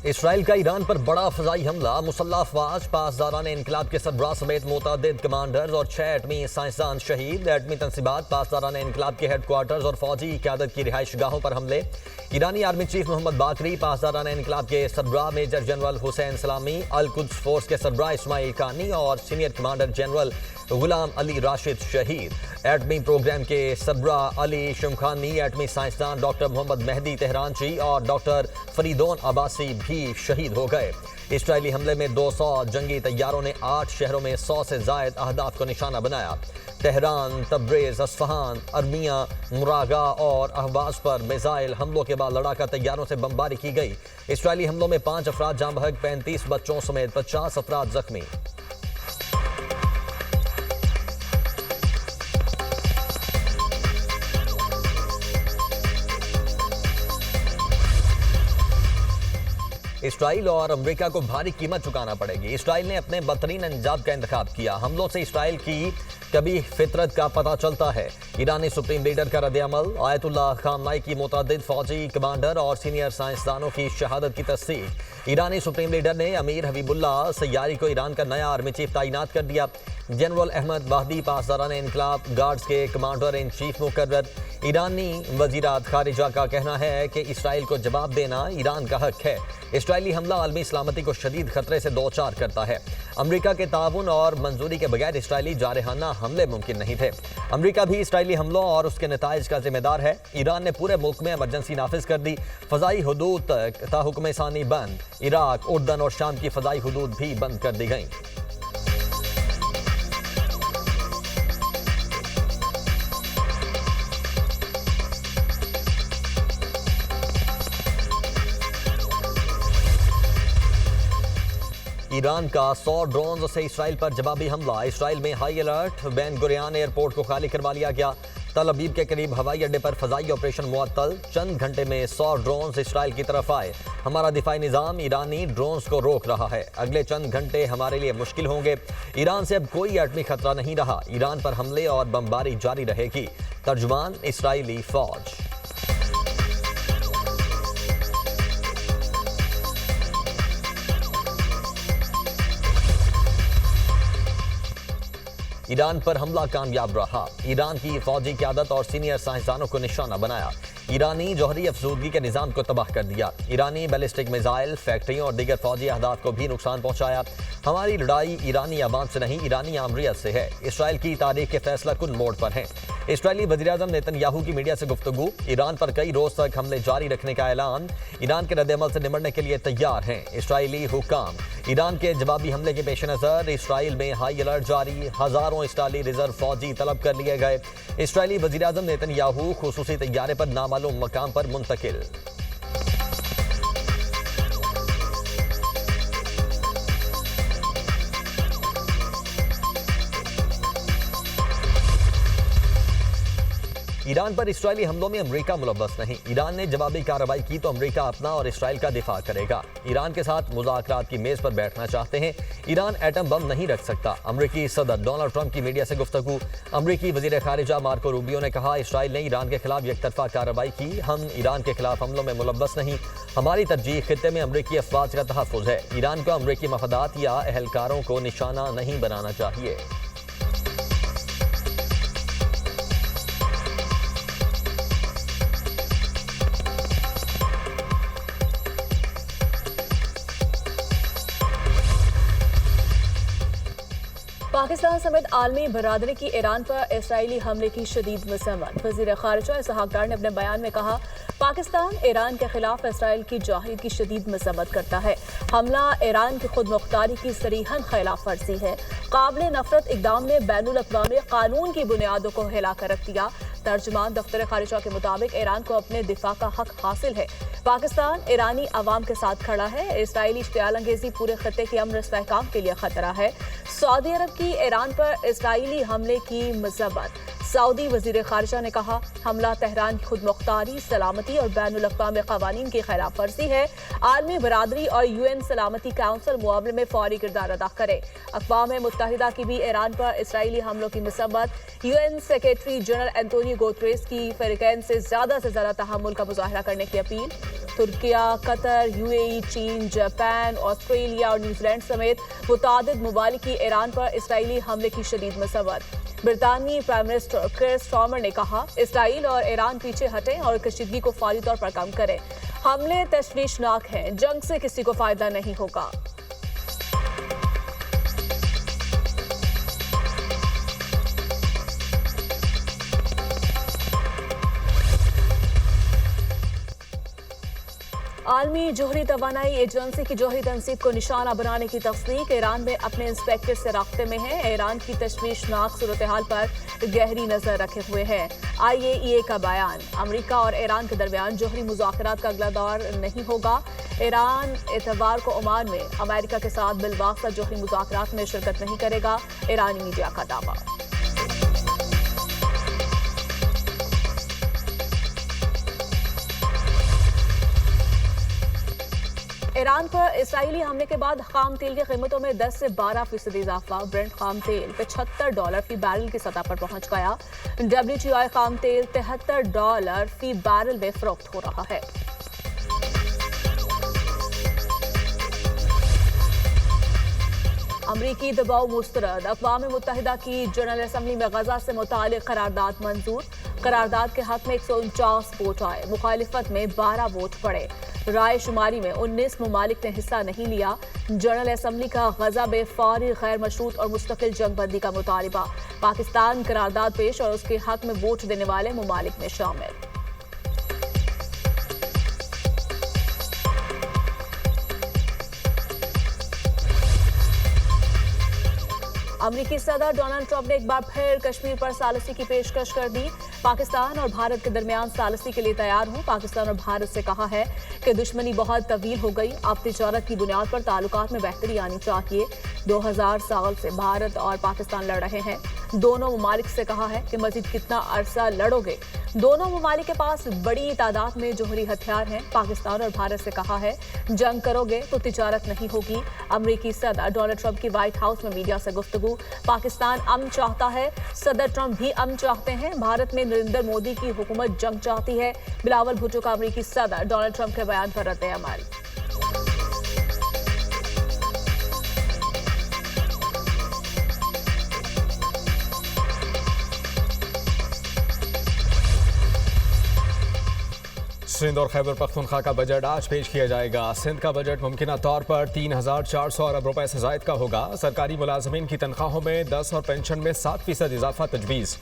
Israel का Iran पर बड़ा फ़ज़ाई हमला, मुसल्लह अफ़वाज, पासदारान इनकलाब के सरबराह समेत मुतअद्दिद कमांडर्स और 6 एटमी साइंसदान शहीद। एटमी तंसीबात, पासदारान इनकलाब के हेडक्वार्टर्स और फौजी क़यादत की रिहाइश गाहों पर हमले। ईरानी आर्मी चीफ मोहम्मद बाकरी, पासदारान इनकलाब के सरबराह मेजर जनरल हुसैन सलामी, अल कुद्स फोर्स के सरबराह इस्माइल कानी और senior commander general Gholam Ali Rashid शहीद। एटमी प्रोग्राम के सरबराह अली शमखानी, एटमी साइंसदान डॉक्टर मोहम्मद मेहदी तेहरानची और डॉक्टर फरीदोन अब्बासी भी शहीद हो गए। इसराइली हमले में 200 जंगी तैयारों ने 8 शहरों में 100 से ज़ायद अहदाफ को निशाना बनाया। तेहरान, तब्रेज़, अस्फहान, अरमिया, मुरागा और अहवाज पर मिसाइल हमलों के बाद लड़ाका तैयारों से बमबारी की गई। इसराइली हमलों में 5 अफराद जाँ बहक, 35 बच्चों समेत 50 अफराद जख्मी। इसराइल और अमेरिका को भारी कीमत चुकाना पड़ेगी। इसराइल ने अपने बदतरीन अंजाम का इंतखाब किया। हमलों से इसराइल की कभी फितरत का पता चलता है। ईरानी सुप्रीम लीडर का रद्द-ए-अमल, आयतुल्लाह खामनाई की मुतअद्दिद फौजी कमांडर और सीनियर साइंसदानों की शहादत की तस्दीक। ईरानी सुप्रीम लीडर ने अमीर हबीबुल्लाह सैयारी को ईरान का नया आर्मी चीफ तैनात कर दिया। जनरल अहमद वाहदी पासदारान इनकलाब गार्ड्स के कमांडर इन चीफ मुकर्रर। ईरानी वज़ीरात खारिजा का कहना है कि इसराइल को जवाब देना ईरान का हक है। इसराइली हमला आलमी सलामती को शदीद खतरे से दो चार करता है। अमरीका के ताउन और मंजूरी के बगैर इसराइली जारहाना हमले मुमकिन नहीं थे। अमरीका भी इसराइली हमलों और उसके नताइज का जिम्मेदार है। ईरान ने पूरे मुल्क में इमरजेंसी नाफिज कर दी। फ़ज़ाई हुदूद तक ताहुक्म सानी बंद। इराक, उर्दन और शाम की फ़ज़ाई हुदूद भी बंद कर दी गई। ईरान का 100 ड्रोन से इसराइल पर जवाबी हमला। इसराइल में high alert. Ben Gurion airport को खाली करवा लिया गया। तल अबीब के करीब हवाई अड्डे पर फजाई ऑपरेशन मुअत्तल। चंद घंटे में 100 ड्रोन इसराइल की तरफ आए। हमारा दिफाई निज़ाम ईरानी ड्रोन्स को रोक रहा है। अगले चंद घंटे हमारे लिए मुश्किल होंगे। ईरान से अब कोई एटमी खतरा नहीं रहा। ईरान पर हमले और बमबारी जारी रहेगी। तर्जुमान इसराइली फौज। ईरान पर हमला कामयाब रहा। ईरान की फौजी क़यादत और सीनियर साइंसदानों को निशाना बनाया। ईरानी जौहरी अफजूदगी के निज़ाम को तबाह कर दिया। ईरानी बैलिस्टिक मिसाइल फैक्ट्रियों और दीगर फौजी अहदाफ को भी नुकसान पहुंचाया। हमारी लड़ाई ईरानी आवाम से नहीं, ईरानी आमरीत से है। इसराइल की तारीख के फैसला कुन मोड़ पर है। इसराइली वज़ीर-ए-आज़म नेतन्याहू की मीडिया से गुफ्तगू। ईरान पर कई रोज तक हमले जारी रखने का ऐलान। ईरान के रद्द-ए-अमल से निमटने के लिए तैयार हैं इसराइली हुक्काम। ईरान के जवाबी हमले के पेश नज़र इसराइल में हाई अलर्ट जारी। हज़ारों इसराइली रिजर्व फौजी तलब कर लिए गए। इसराइली वज़ीर-ए-आज़म नेतन्याहू खुसूसी तैयारे पर नामालूम मकाम पर मुंतकिल। ईरान पर इसराइली हमलों में अमेरिका मुलव्वस नहीं। ईरान ने जवाबी कार्रवाई की तो अमेरिका अपना और इसराइल का दिफा करेगा। ईरान के साथ मुज़ाकरात की मेज पर बैठना चाहते हैं। ईरान एटम बम नहीं रख सकता। अमेरिकी सदर डोनाल्ड ट्रंप की मीडिया से गुफ्तगू। अमेरिकी वज़ीर खारिजा मार्को रूबियो ने कहा, इसराइल ने ईरान के खिलाफ एकतरफा कार्रवाई की। हम ईरान के खिलाफ हमलों में मुलव्वस नहीं। हमारी तरजीह खित्ते में अमेरिकी अफवाज का तहफ़्फ़ुज़ है। ईरान को अमेरिकी मफादात या अहलकारों को निशाना नहीं बनाना चाहिए। पाकिस्तान समेत आलमी बरादरी की ईरान पर इसराइली हमले की शदीद मज़म्मत। वज़ीर खारिजा इसहाक डार ने अपने बयान में कहा, पाकिस्तान ईरान के खिलाफ इसराइल की जाहिर की शदीद मज़म्मत करता है। हमला ईरान की खुद मुख्तारी की सरीहन खिलाफ वर्जी है। काबिल नफरत इक़दाम ने बैनुल अक़वामी कानून की बुनियादों को हिला कर रख दिया। तर्जुमान दफ्तर खारिजा के मुताबिक ईरान को अपने दिफा का हक हासिल है। पाकिस्तान ईरानी अवाम के साथ खड़ा है। इसराइली इश्तियाल अंगेजी पूरे खत्ते के अमन इस्तेहकाम के लिए खतरा है। सऊदी अरब की ईरान पर इसराइली हमले की मज़म्मत। सऊदी वज़ीर खारिजा ने कहा, हमला तेहरान की खुद मुख्तारी, सलामती और बैनुल अक़वामी क़वानीन की खिलाफ वर्जी है। आलमी बरादरी और UN सलामती काउंसिल मुआवले में फौरी किरदार अदा करे। अक़वाम मुत्तहिदा की भी ईरान पर इसराइली हमलों की मज़म्मत। UN secretary general Antonio Guterres की फ़रीक़ैन से ज़्यादा तहम्मुल का मुज़ाहरा करने की अपील। तुर्किया, कतर, यूएई, चीन, जापान, ऑस्ट्रेलिया और न्यूजीलैंड समेत मुतादिद ममालिक की ईरान पर इसराइली हमले की शदीद मसव्वत। ब्रितानी प्राइम मिनिस्टर कीर स्टारमर ने कहा, इसराइल और ईरान पीछे हटें और कशीदगी को फौरी तौर पर कम करें। हमले तशवीशनाक हैं, जंग से किसी को फायदा नहीं होगा। आलमी जोहरी तवानाई एजेंसी की जोहरी तनसीब को निशाना बनाने की तस्दीक। ईरान में अपने इंस्पेक्टर से राब्ते में है। ईरान की तशवीशनाक सूरत हाल पर गहरी नजर रखे हुए है। IAEA का बयान, अमरीका और ईरान के दरमियान जोहरी मुज़ाकरात का अगला दौर नहीं होगा। ईरान इतवार को ओमान में अमेरिका के साथ बिलवास्ता जोहरी मुज़ाकरात में शिरकत नहीं करेगा। ईरानी मीडिया का दावा। ईरान पर इसराइली हमले के बाद खाम तेल की कीमतों में 10 से 12% इजाफा। ब्रेंट खाम तेल $75 फी बैरल की सतह पर पहुंच गया। WTI खाम तेल $73 फी बैरल में फरोख्त हो रहा है। अमरीकी दबाव मुस्तरद। अक़वाम मुत्तहिदा की जनरल असम्बली में गजा से मुतालिक करारदाद मंजूर। करारदाद के हक में 149 वोट आए, मुखालिफत में 12 वोट पड़े। राय शुमारी में 19 ममालिक ने हिस्सा नहीं लिया। जनरल असम्बली का गजा में फौरी गैर मशरूत और मुस्तकिल जंगबंदी का मुतालिबा। पाकिस्तान करारदाद पेश और उसके हक में वोट देने वाले ममालिक में शामिल। अमरीकी सदर डोनाल्ड ट्रंप ने एक बार फिर कश्मीर पर सालिसी की पेशकश कर दी। पाकिस्तान और भारत के दरमियान सालिसी के लिए तैयार हूं। पाकिस्तान और भारत से कहा है कि दुश्मनी बहुत तवील हो गई, अब तिजारत की बुनियाद पर ताल्लुकात में बेहतरी आनी चाहिए। 2000 साल से भारत और पाकिस्तान लड़ रहे हैं। दोनों ममालिक से कहा है कि मजीद कितना अरसा लड़ोगे। दोनों ममालिक के पास बड़ी तादाद में जोहरी हथियार हैं। पाकिस्तान और भारत से कहा है, जंग करोगे तो तिजारत नहीं होगी। अमरीकी सदर डोनाल्ड ट्रंप की व्हाइट हाउस में मीडिया से गुफ्तगू। पाकिस्तान अमन चाहता है, सदर ट्रंप भी अमन चाहते हैं। भारत में नरेंद्र मोदी की हुकूमत जंग चाहती है। बिलावल भुट्टो का अमरीकी सदर डोनाल्ड ट्रंप के बयान पर रद्द अमल। सिंध और खैबर पख्तूनख्वा का बजट आज पेश किया जाएगा। सिंध का बजट मुमकिना तौर पर 3,400 अरब रुपए से जायद का होगा। सरकारी मुलाजमीन की तनख्वाहों में 10 और पेंशन में 7% इजाफा तजवीज़।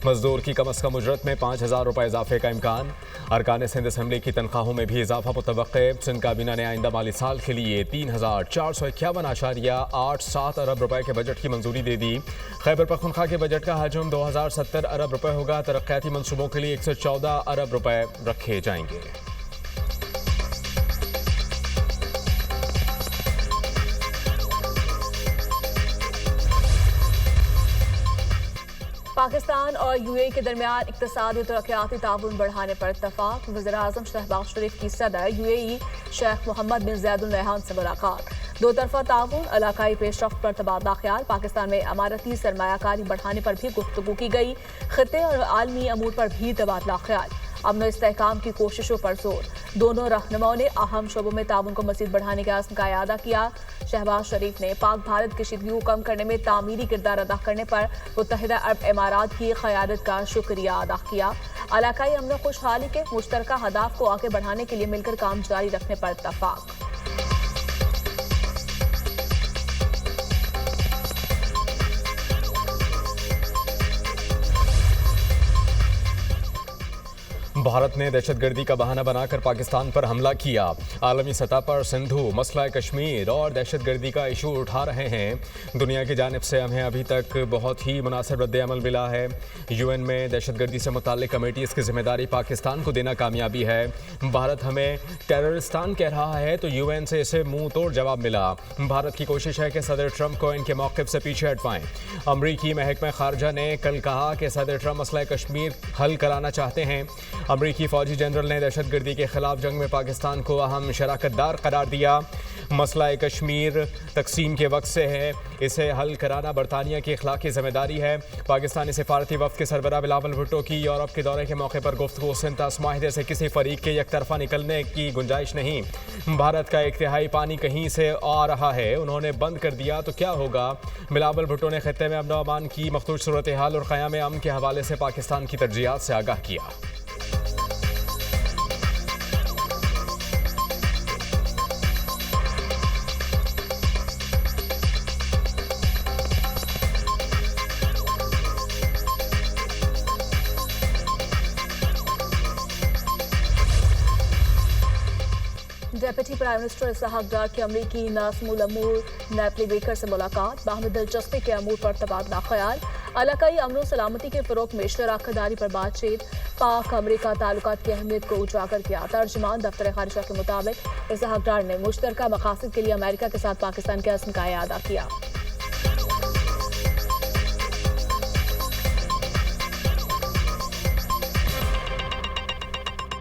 मजदूर की कम अज़ कम उजरत में 5,000 रुपए इजाफे का इम्कान। अरकान सिंध असम्बली की तनख्वाहों में भी इजाफा मुतवक्के। सिंध काबीना ने आइंदा माली साल के लिए 3,451.87 अरब रुपए के बजट की मंजूरी दे दी। खैबर पख्तूनख्वा के बजट का हजम 2,070 अरब रुपए होगा। तरक्याती मनसूबों के लिए 114 अरब रुपए रखे जाएंगे। पाकिस्तान और यूएई के दरमियान इक़्तिसादी और तरक्याती ताउन बढ़ाने पर इत्तफाक। वज़ीर-ए-आज़म शहबाज शरीफ की सदर यूएई शेख मोहम्मद बिन ज़ायद अल नहयान से मुलाकात। दो तरफा ताउन, इलाकाई पेशरफ्त पर तबादला ख्याल। पाकिस्तान में अमारती सरमायाकारी बढ़ाने पर भी गुफ्तगू की गई। खित्ते और आलमी अमूर पर भी तबादला ख्याल। अमन और इस्तेहकाम की कोशिशों पर जोर। दोनों रहनुमाओं ने अहम शोबों में ताउन को मज़ीद बढ़ाने के आज़म का इयादा किया। शहबाज शरीफ ने पाक भारत कशीदगी को कम करने में तामीरी किरदार अदा करने पर मुत्तहिदा अरब इमारात की क़यादत का शुक्रिया अदा किया। इलाकाई अमन और खुशहाली के मुश्तरका हदाफ को आगे बढ़ाने के लिए मिलकर काम जारी रखने पर इत्तफाक। भारत ने दहशतगर्दी का बहाना बनाकर पाकिस्तान पर हमला किया। आलमी सतह पर सिंधु, मसला कश्मीर और दहशतगर्दी का इशू उठा रहे हैं। दुनिया की जानिब से हमें अभी तक बहुत ही मुनासिब रद्द-ए-अमल मिला है। यूएन में दहशतगर्दी से मुताल्लिक कमेटीज़ की जिम्मेदारी पाकिस्तान को देना कामयाबी है। भारत हमें टेररिस्तान कह रहा है तो यूएन से इसे मुंह तोड़ जवाब मिला। भारत की कोशिश है कि सदर ट्रंप को इनके मौक़िफ़ से पीछे हटवाएं। अमरीकी महकमा ख़ारजा ने कल कहा कि सदर ट्रंप मसला कश्मीर हल कराना चाहते हैं। अमरीकी फौजी जनरल ने दहशतगर्दी के खिलाफ जंग में पाकिस्तान को अहम शराकतदार करार दिया। मसला कश्मीर तकसीम के वक्त से है, इसे हल कराना बरतानिया की अखलाकी जिम्मेदारी है। पाकिस्तानी सिफारती वफ्द के सरबराह बिलावल भुट्टो की यूरोप के दौरे के मौके पर गुफ्तगू सिंतास माहिदे से किसी फरीक के एकतरफा निकलने की गुंजाइश नहीं। भारत का एक तिहाई पानी कहीं से आ रहा है, उन्होंने बंद कर दिया तो क्या होगा। बिलावल भुट्टो ने खित्ते में अमन व अमान की मखसूस सूरत हाल और क़याम अमन के हवाले से पाकिस्तान की तरजीहात से आगाह किया। डेप्यूटी प्राइम मिनिस्टर इसहाक डार की अमरीकी नासमुल अमूर नैपली बेकर से मुलाकात, बाहमी दिलचस्पी के अमूर पर तबादला ख्याल, इलाकाई अमन सलामती के फ़रोग़ में शराकत दारी पर बातचीत, पाक अमरीका ताल्लुकात की अहमियत को उजागर किया। तर्जुमान दफ्तर खारिजा के मुताबिक इसहाक डार ने मुश्तरका मकासद के लिए अमेरिका के साथ पाकिस्तान के अज़्म का इआदा किया।